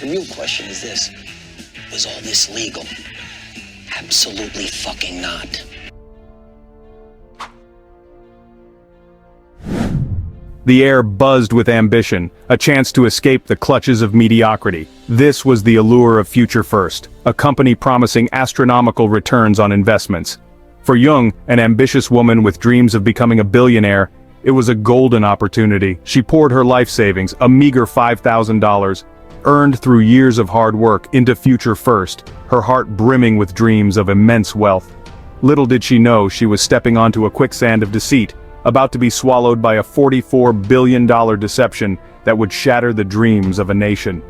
The real question is this: was all this legal? Absolutely fucking not. The air buzzed with ambition, a chance to escape the clutches of mediocrity. This was the allure of Future First, a company promising astronomical returns on investments. For Jung, an ambitious woman with dreams of becoming a billionaire, it was a golden opportunity. She poured her life savings, a meager $5,000, earned through years of hard work, into Future First, her heart brimming with dreams of immense wealth. Little did she know she was stepping onto a quicksand of deceit, about to be swallowed by a $44 billion deception that would shatter the dreams of a nation.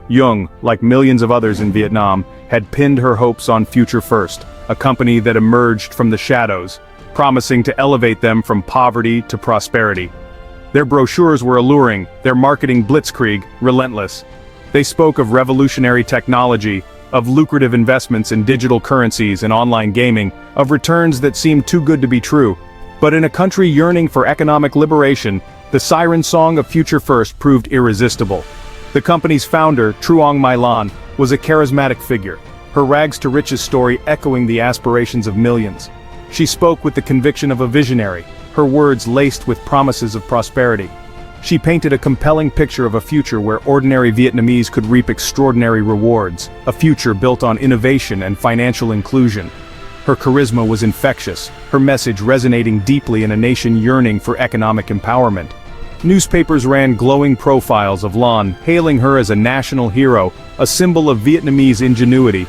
Jung, like millions of others in Vietnam, had pinned her hopes on Future First, a company that emerged from the shadows, promising to elevate them from poverty to prosperity. Their brochures were alluring, their marketing blitzkrieg relentless. They spoke of revolutionary technology, of lucrative investments in digital currencies and online gaming, of returns that seemed too good to be true. But in a country yearning for economic liberation, the siren song of Future First proved irresistible. The company's founder, Truong My Lan, was a charismatic figure, her rags-to-riches story echoing the aspirations of millions. She spoke with the conviction of a visionary, her words laced with promises of prosperity. She painted a compelling picture of a future where ordinary Vietnamese could reap extraordinary rewards, a future built on innovation and financial inclusion. Her charisma was infectious, her message resonating deeply in a nation yearning for economic empowerment. Newspapers ran glowing profiles of Lan, hailing her as a national hero, a symbol of Vietnamese ingenuity.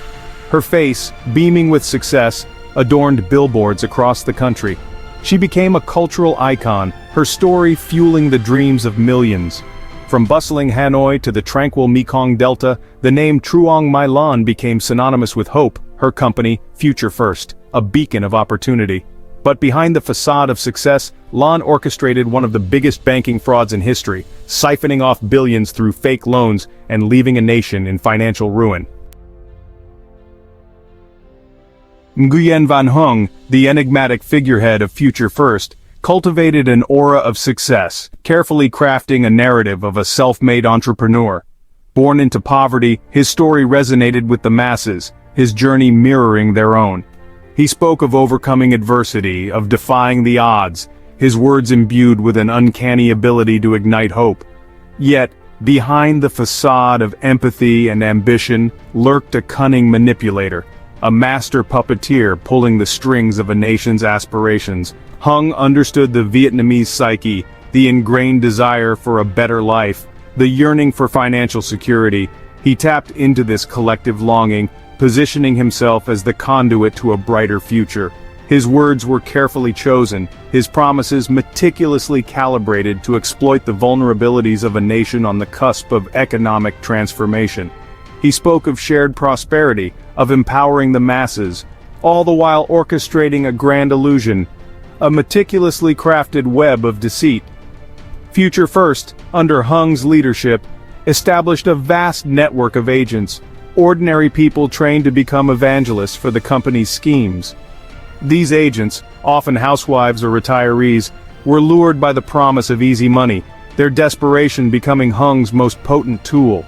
Her face, beaming with success, adorned billboards across the country. She became a cultural icon, her story fueling the dreams of millions. From bustling Hanoi to the tranquil Mekong Delta, the name Truong My Lan became synonymous with hope, her company, Future First, a beacon of opportunity. But behind the facade of success, Lan orchestrated one of the biggest banking frauds in history, siphoning off billions through fake loans and leaving a nation in financial ruin. Nguyen Van Hang, the enigmatic figurehead of Future First, cultivated an aura of success, carefully crafting a narrative of a self-made entrepreneur. Born into poverty, his story resonated with the masses, his journey mirroring their own. He spoke of overcoming adversity, of defying the odds, his words imbued with an uncanny ability to ignite hope. Yet, behind the facade of empathy and ambition lurked a cunning manipulator, a master puppeteer pulling the strings of a nation's aspirations. Hung understood the Vietnamese psyche, the ingrained desire for a better life, the yearning for financial security. He tapped into this collective longing, positioning himself as the conduit to a brighter future. His words were carefully chosen, his promises meticulously calibrated to exploit the vulnerabilities of a nation on the cusp of economic transformation. He spoke of shared prosperity, of empowering the masses, all the while orchestrating a grand illusion, a meticulously crafted web of deceit. Future First, under Hung's leadership, established a vast network of agents, ordinary people trained to become evangelists for the company's schemes. These agents, often housewives or retirees, were lured by the promise of easy money, their desperation becoming Hung's most potent tool.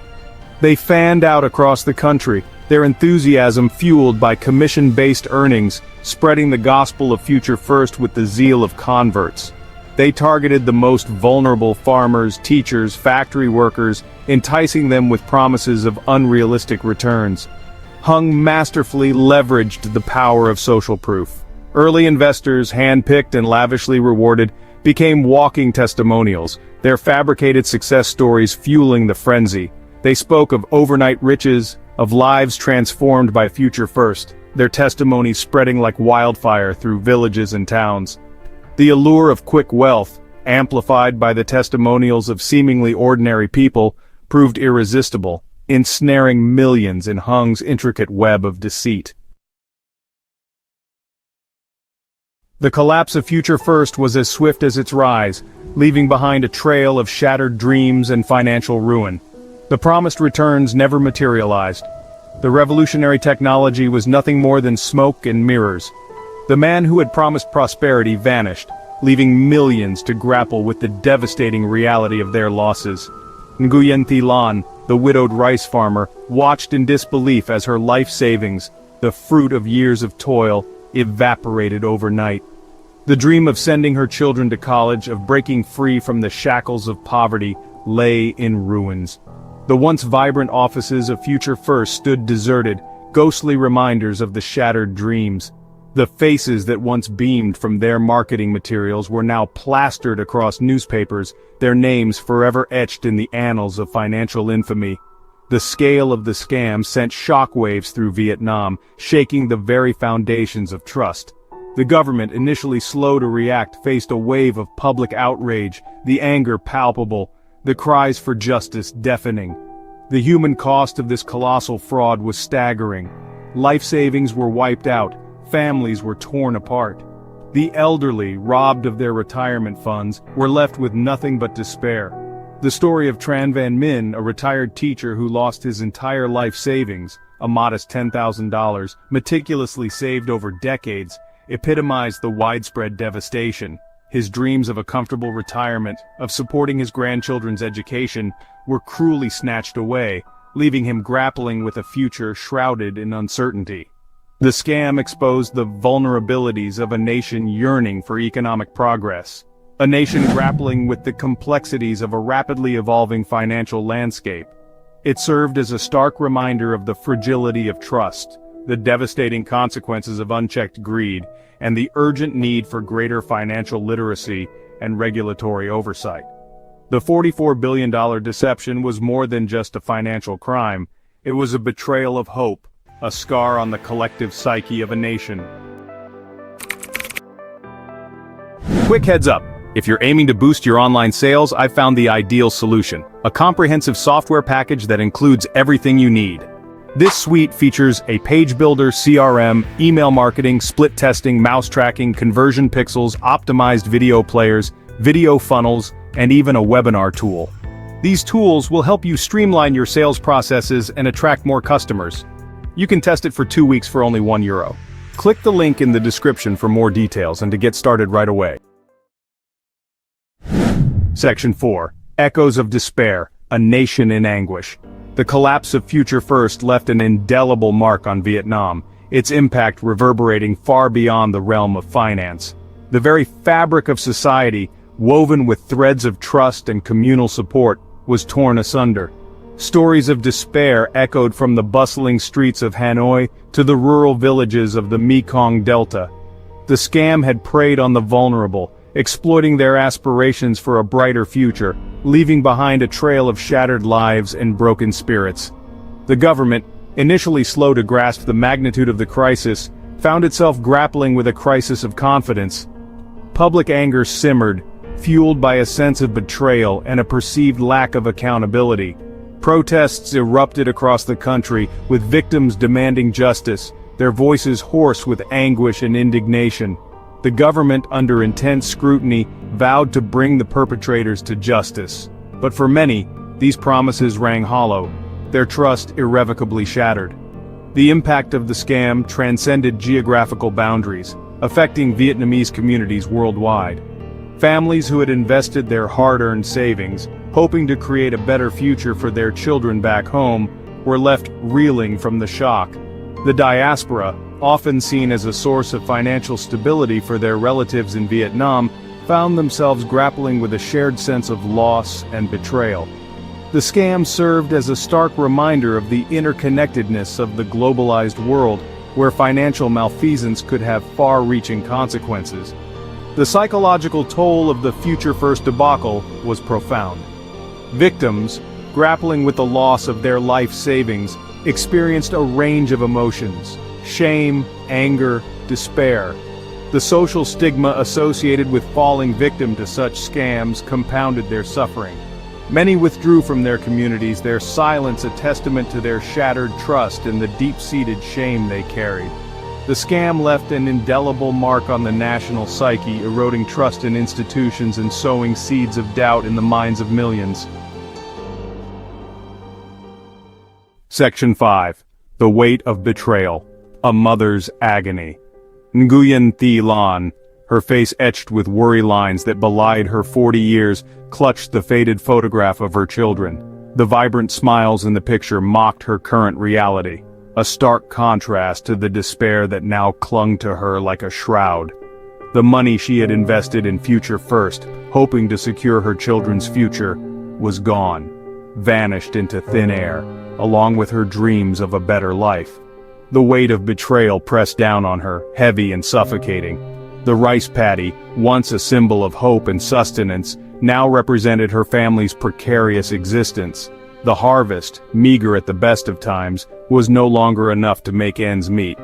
They fanned out across the country, their enthusiasm fueled by commission-based earnings, spreading the gospel of Future First with the zeal of converts. They targeted the most vulnerable farmers, teachers, factory workers, enticing them with promises of unrealistic returns. Hung masterfully leveraged the power of social proof. Early investors, hand-picked and lavishly rewarded, became walking testimonials, their fabricated success stories fueling the frenzy. They spoke of overnight riches, of lives transformed by Future First, their testimonies spreading like wildfire through villages and towns. The allure of quick wealth, amplified by the testimonials of seemingly ordinary people, proved irresistible, ensnaring millions in Hung's intricate web of deceit. The collapse of Future First was as swift as its rise, leaving behind a trail of shattered dreams and financial ruin. The promised returns never materialized. The revolutionary technology was nothing more than smoke and mirrors. The man who had promised prosperity vanished, leaving millions to grapple with the devastating reality of their losses. Nguyen Van Hang, the widowed rice farmer, watched in disbelief as her life savings, the fruit of years of toil, evaporated overnight. The dream of sending her children to college, of breaking free from the shackles of poverty, lay in ruins. The once vibrant offices of Future First stood deserted, ghostly reminders of the shattered dreams. The faces that once beamed from their marketing materials were now plastered across newspapers, their names forever etched in the annals of financial infamy. The scale of the scam sent shockwaves through Vietnam, shaking the very foundations of trust. The government, initially slow to react, faced a wave of public outrage, the anger palpable, the cries for justice deafening. The human cost of this colossal fraud was staggering. Life savings were wiped out, families were torn apart. The elderly, robbed of their retirement funds, were left with nothing but despair. The story of Truong My Lan, a retired teacher who lost his entire life savings, a modest $10,000, meticulously saved over decades, epitomized the widespread devastation. His dreams of a comfortable retirement, of supporting his grandchildren's education, were cruelly snatched away, leaving him grappling with a future shrouded in uncertainty. The scam exposed the vulnerabilities of a nation yearning for economic progress, a nation grappling with the complexities of a rapidly evolving financial landscape. It served as a stark reminder of the fragility of trust, the devastating consequences of unchecked greed, and the urgent need for greater financial literacy and regulatory oversight. The $44 billion deception was more than just a financial crime. It was a betrayal of hope, a scar on the collective psyche of a nation. Quick heads up. If you're aiming to boost your online sales, I've found the ideal solution. A comprehensive software package that includes everything you need. This suite features a page builder, CRM, email marketing, split testing, mouse tracking, conversion pixels, optimized video players, video funnels, and even a webinar tool. These tools will help you streamline your sales processes and attract more customers. You can test it for 2 weeks for only €1. Click the link in the description for more details and to get started right away. Section 4. Echoes of Despair, a Nation in Anguish. The collapse of Future First left an indelible mark on Vietnam, its impact reverberating far beyond the realm of finance. The very fabric of society, woven with threads of trust and communal support, was torn asunder. Stories of despair echoed from the bustling streets of Hanoi to the rural villages of the Mekong Delta. The scam had preyed on the vulnerable, exploiting their aspirations for a brighter future, leaving behind a trail of shattered lives and broken spirits. The government, initially slow to grasp the magnitude of the crisis, found itself grappling with a crisis of confidence. Public anger simmered, fueled by a sense of betrayal and a perceived lack of accountability. Protests erupted across the country, with victims demanding justice, their voices hoarse with anguish and indignation. The government, under intense scrutiny, vowed to bring the perpetrators to justice. But for many, these promises rang hollow, their trust irrevocably shattered. The impact of the scam transcended geographical boundaries, affecting Vietnamese communities worldwide. Families who had invested their hard-earned savings, hoping to create a better future for their children back home, were left reeling from the shock. The diaspora, often seen as a source of financial stability for their relatives in Vietnam, found themselves grappling with a shared sense of loss and betrayal. The scam served as a stark reminder of the interconnectedness of the globalized world, where financial malfeasance could have far-reaching consequences. The psychological toll of the Future First debacle was profound. Victims, grappling with the loss of their life savings, experienced a range of emotions: shame, anger, despair. The social stigma associated with falling victim to such scams compounded their suffering. Many withdrew from their communities, their silence a testament to their shattered trust and the deep-seated shame they carried. The scam left an indelible mark on the national psyche, eroding trust in institutions and sowing seeds of doubt in the minds of millions. Section 5. The Weight of Betrayal. A Mother's Agony. Nguyen Van Lan, her face etched with worry lines that belied her 40 years, clutched the faded photograph of her children. The vibrant smiles in the picture mocked her current reality, a stark contrast to the despair that now clung to her like a shroud. The money she had invested in Future First, hoping to secure her children's future, was gone, vanished into thin air, along with her dreams of a better life. The weight of betrayal pressed down on her, heavy and suffocating. The rice paddy, once a symbol of hope and sustenance, now represented her family's precarious existence. The harvest, meager at the best of times, was no longer enough to make ends meet.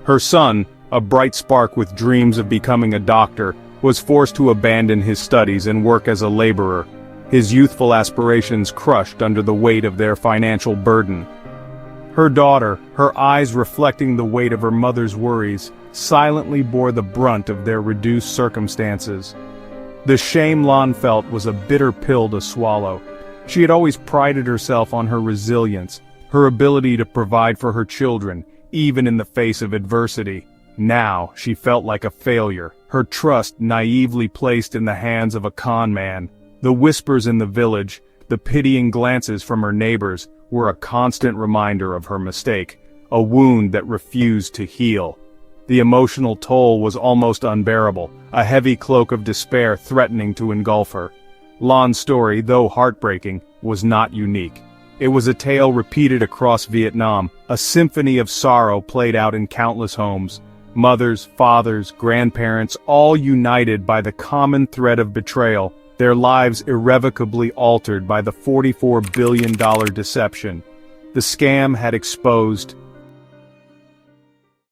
Her son, a bright spark with dreams of becoming a doctor, was forced to abandon his studies and work as a laborer, his youthful aspirations crushed under the weight of their financial burden. Her daughter, her eyes reflecting the weight of her mother's worries, silently bore the brunt of their reduced circumstances. The shame Lan felt was a bitter pill to swallow. She had always prided herself on her resilience, her ability to provide for her children, even in the face of adversity. Now, she felt like a failure, her trust naively placed in the hands of a con man. The whispers in the village, the pitying glances from her neighbors, were a constant reminder of her mistake, a wound that refused to heal. The emotional toll was almost unbearable, a heavy cloak of despair threatening to engulf her. Lan's story, though heartbreaking, was not unique. It was a tale repeated across Vietnam, a symphony of sorrow played out in countless homes. Mothers, fathers, grandparents, all united by the common thread of betrayal, their lives irrevocably altered by the $44 billion deception. The scam had exposed